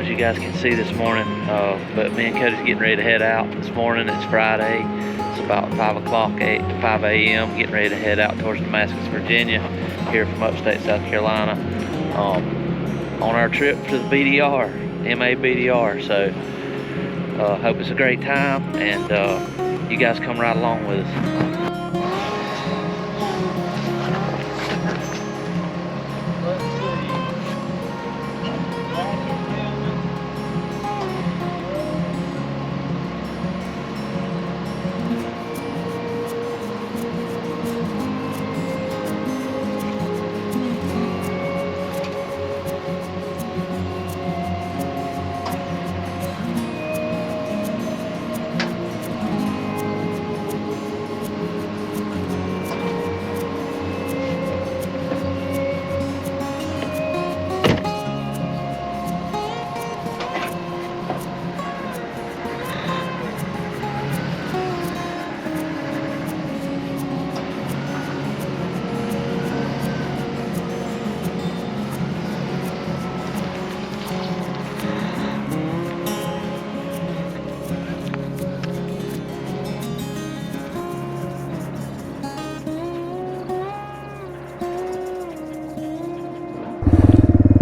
as you guys can see this morning, but me and Koty's getting ready to head out this morning. It's Friday. It's about 5 a.m. Getting ready to head out towards Damascus, Virginia, here from upstate South Carolina, on our trip to the BDR, MABDR. So hope it's a great time, and you guys come right along with us.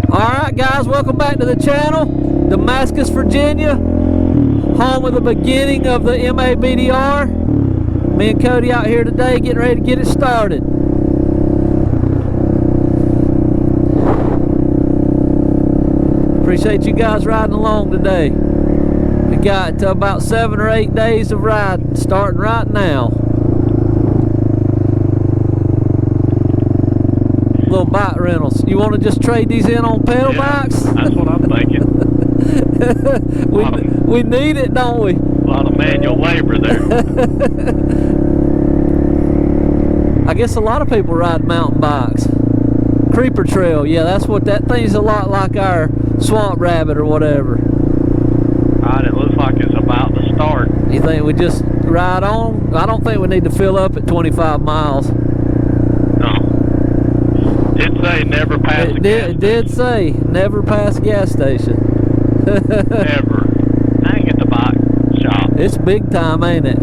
Alright guys, welcome back to the channel. Damascus, Virginia, home of the beginning of the MABDR. Me and Koty out here today getting ready to get it started. Appreciate you guys riding along today. We got about 7 or 8 days of riding starting right now. Little bike rentals. You want to just trade these in on pedal bikes? That's what I'm thinking. we need it, don't we? A lot of manual labor there. I guess a lot of people ride mountain bikes. Creeper trail, yeah, that's what that thing's a lot like our Swamp Rabbit or whatever. Right, it looks like it's about to start. You think we just ride on? I don't think we need to fill up at 25 miles. It say never pass a gas station. It did say never pass a gas station. Never. I ain't at the bike shop. It's big time, ain't it?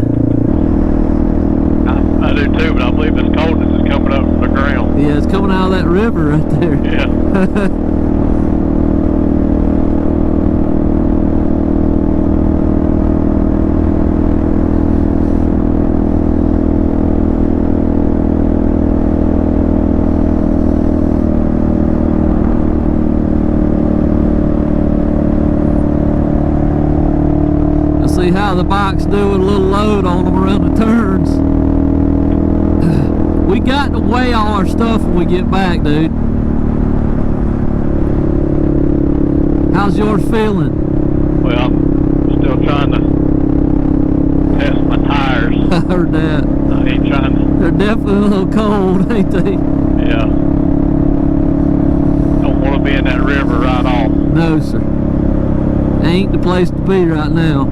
I do too, but I believe it's cold as it's coming up from the ground. Yeah, it's coming out of that river right there. Yeah. See how the bikes do with a little load on them around the turns. We got to weigh all our stuff when we get back, dude. How's yours feeling? Well, I'm still trying to test my tires. I heard that. I ain't trying to. They're definitely a little cold, ain't they? Yeah. Don't want to be in that river right off. No, sir. Ain't the place to be right now.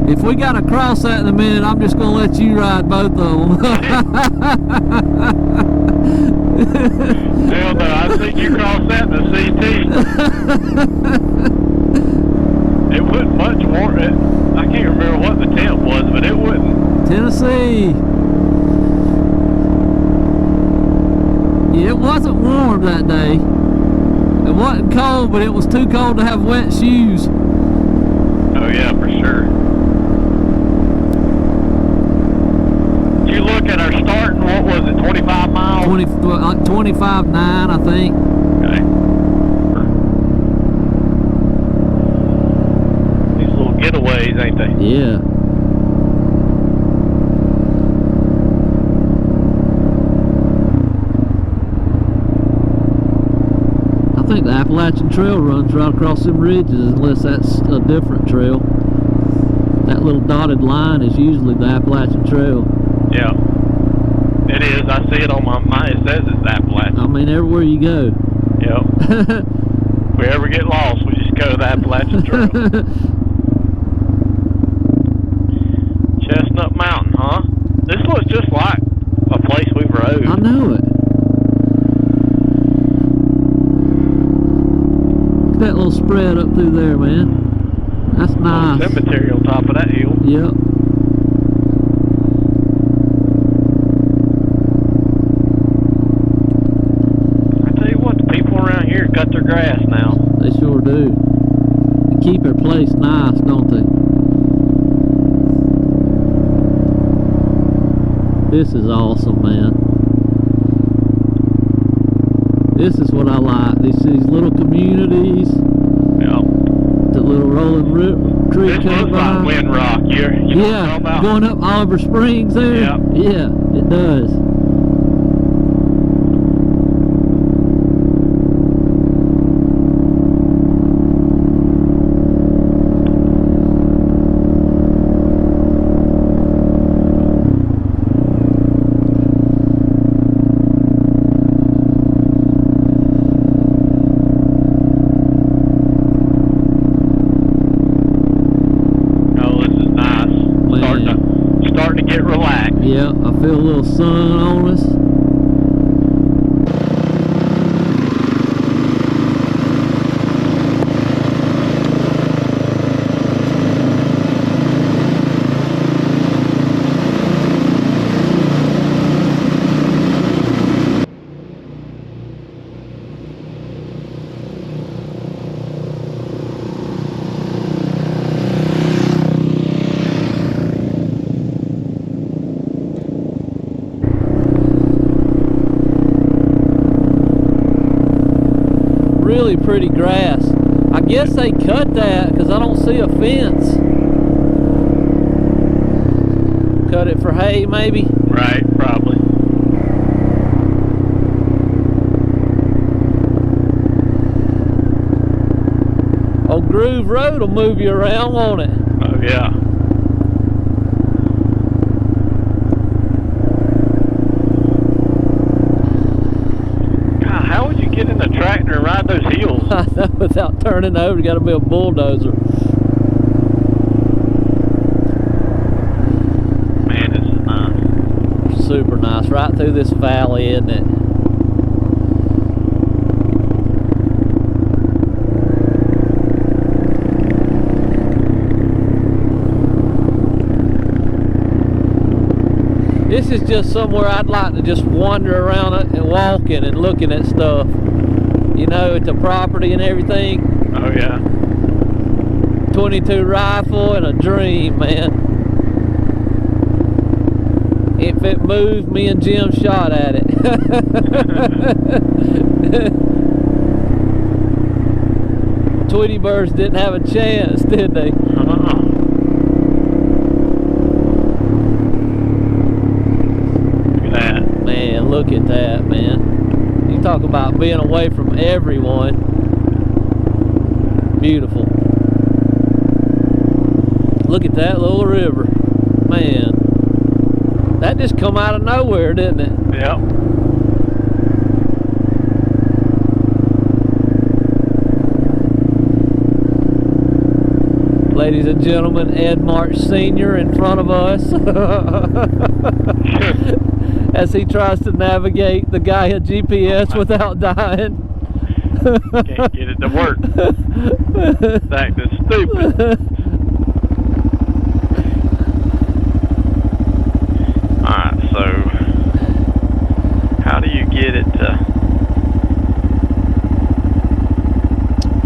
If we gotta cross that in a minute, I'm just gonna let you ride both of them. Hell no, I think you crossed that in the CT. It wasn't much warm. I can't remember what the temp was, but it wasn't. Tennessee. Yeah, it wasn't warm that day. It wasn't cold, but it was too cold to have wet shoes. Oh yeah, for sure. You look at our starting, what was it, 25 miles? 25.9, I think. Okay. These little getaways, ain't they? Yeah. I think the Appalachian Trail runs right across them ridges, unless that's a different trail. That little dotted line is usually the Appalachian Trail. Yeah, it is. I see it on my mind. It says it's Appalachian. I mean, everywhere you go. Yep. If we ever get lost, we just go to the Appalachian Trail. Chestnut Mountain, huh? This looks just like a place we've rode. I know it. that little spread up through there, man. That's nice. Cemetery on top of that hill. Yep. I tell you what, the people around here cut their grass now. They sure do. They keep their place nice, don't they? This is awesome, man. This is what I like. These little communities. Yeah. The little rolling creek This coming looks by. like Wind Rock. You know what I'm Yeah, talking about? going up Oliver Springs there. Yep. Yeah, it does. Starting to get relaxed. Yeah, I feel a little sun on us. Really pretty grass. I guess they cut that because I don't see a fence. Cut it for hay, maybe? Right, probably. Old Groove Road will move you around, won't it? Oh, yeah. How would you get in a tractor and ride those hills? I know, without turning over, you got to be a bulldozer. Man, this is nice. Super nice, right through this valley, isn't it? This is just somewhere I'd like to just wander around it and walking and looking at stuff. You know, at the property and everything. Oh, yeah. 22 rifle and a dream, man. If it moved, me and Jim shot at it. Tweety birds didn't have a chance, did they? Man, look at that, man. You talk about being away from everyone. Beautiful. Look at that little river. Man. That just come out of nowhere, didn't it? Yep. Ladies and gentlemen, Ed March Sr. in front of us. As he tries to navigate the Gaia GPS without dying. Can't get it to work. It's acting stupid. Alright, so how do you get it to...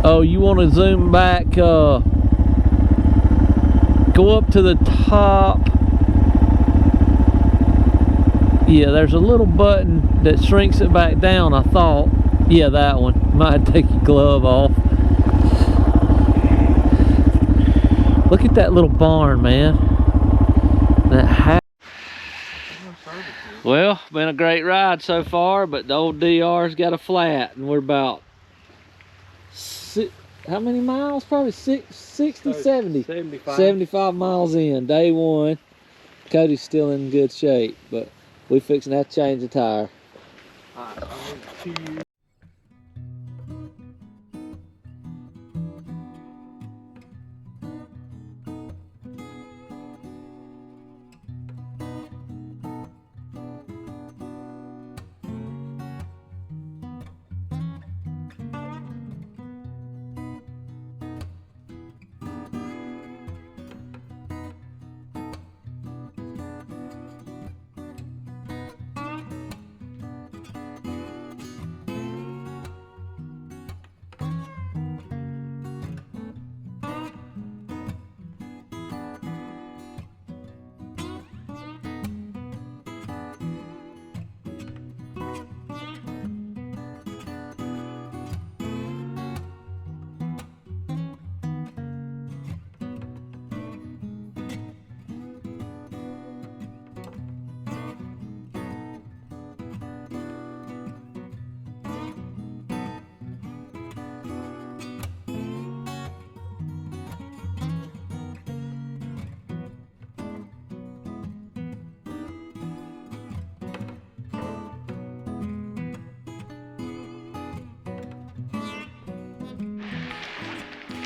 Oh, you want to zoom back, go up to the top. Yeah, there's a little button that shrinks it back down, I thought. Yeah, that one. Might take your glove off. Look at that little barn, man. That house. Well, been a great ride so far, but the old DR's got a flat, and we're about how many miles? Probably 60, 70. 75 miles in, day one. Cody's still in good shape, but we fixing to have to change the tire.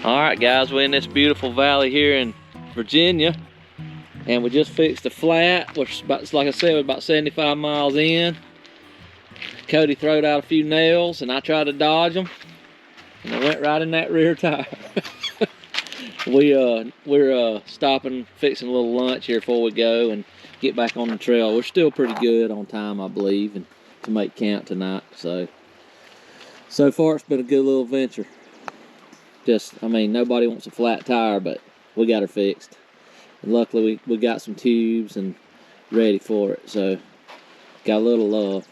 All right, guys, we're in this beautiful valley here in Virginia, and we just fixed a flat, which, like I said, we're about 75 miles in. Koty throwed out a few nails, and I tried to dodge them, and I went right in that rear tire. We're stopping, fixing a little lunch here before we go and get back on the trail. We're still pretty good on time, I believe, and to make camp tonight. So far it's been a good little venture. I mean, nobody wants a flat tire, but we got her fixed. And luckily we got some tubes and ready for it. So got a little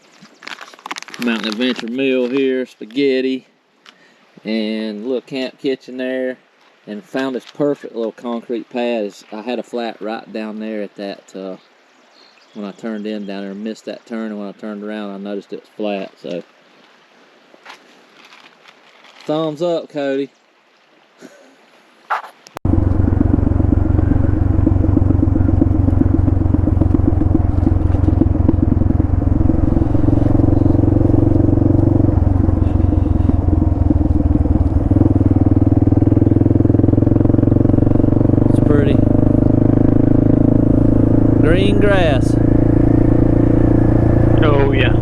Mountain Adventure meal here, spaghetti, and a little camp kitchen there. And found this perfect little concrete pad. I had a flat right down there at that, when I turned in down there, missed that turn, and when I turned around I noticed it was flat. So thumbs up, Koty. Green grass. Oh yeah.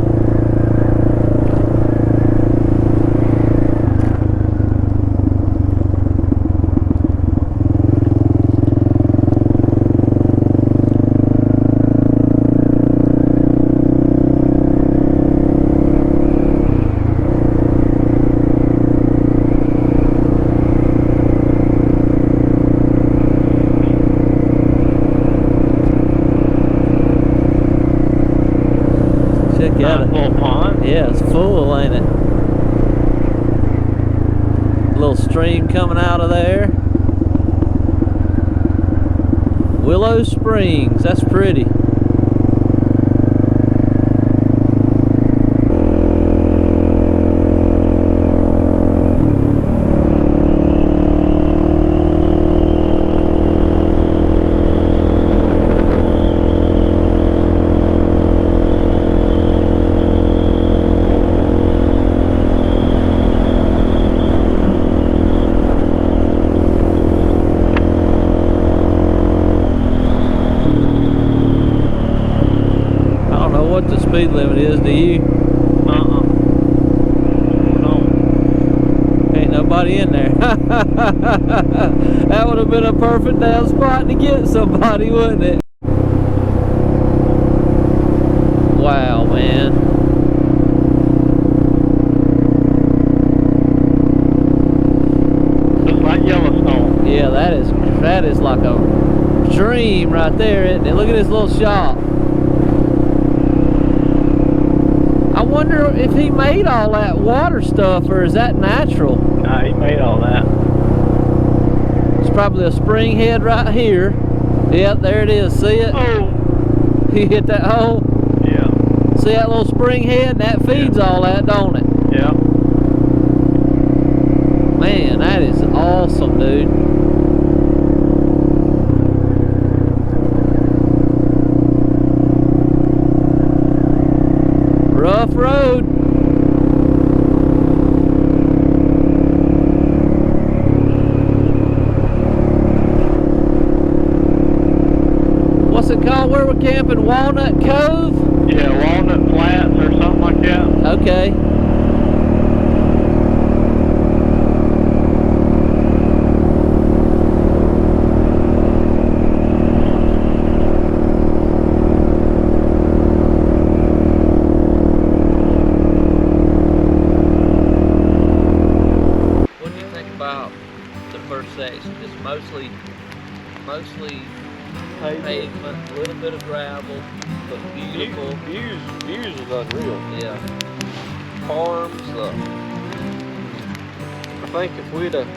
Nice little pond. Yeah, it's full, ain't it? A little stream coming out of there. Willow Springs, that's pretty. What the speed limit is, do you? No. Ain't nobody in there. That would have been a perfect damn spot to get somebody, wouldn't it? Wow, man. Just like Yellowstone. Yeah, that is like a dream right there, isn't it? Look at this little shop. I wonder if he made all that water stuff, or is that natural? Nah, he made all that. It's probably a spring head right here. Yep, there it is. See it? Oh. He hit that hole. Yeah. See that little spring head? That feeds all that, don't it? Yeah. Man, that is awesome, dude. Rough road. What's it called where we're camping? Walnut Cove? Yeah, Walnut Flats or something like that. Okay. Section, just mostly pavement, a little bit of gravel, but beautiful. Views is unreal. Yeah. Farms. I think if we'd have,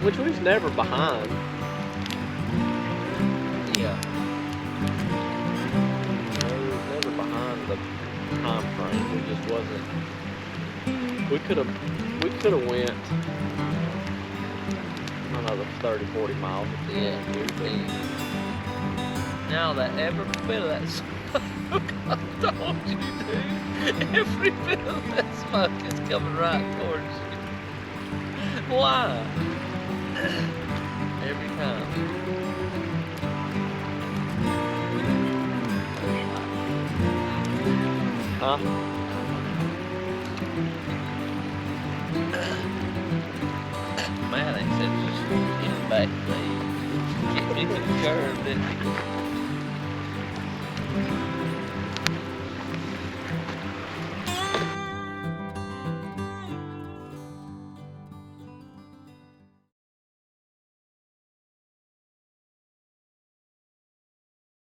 which we was never behind. Yeah. We was never behind the time frame. We just wasn't. We could have went another 30, 40 miles at the end. Now that every bit of that smoke, I told you, dude, every bit of that smoke is coming right towards you. Why? Every time. Huh? Man, they said just get back, please. Get me to the curb, didn't he?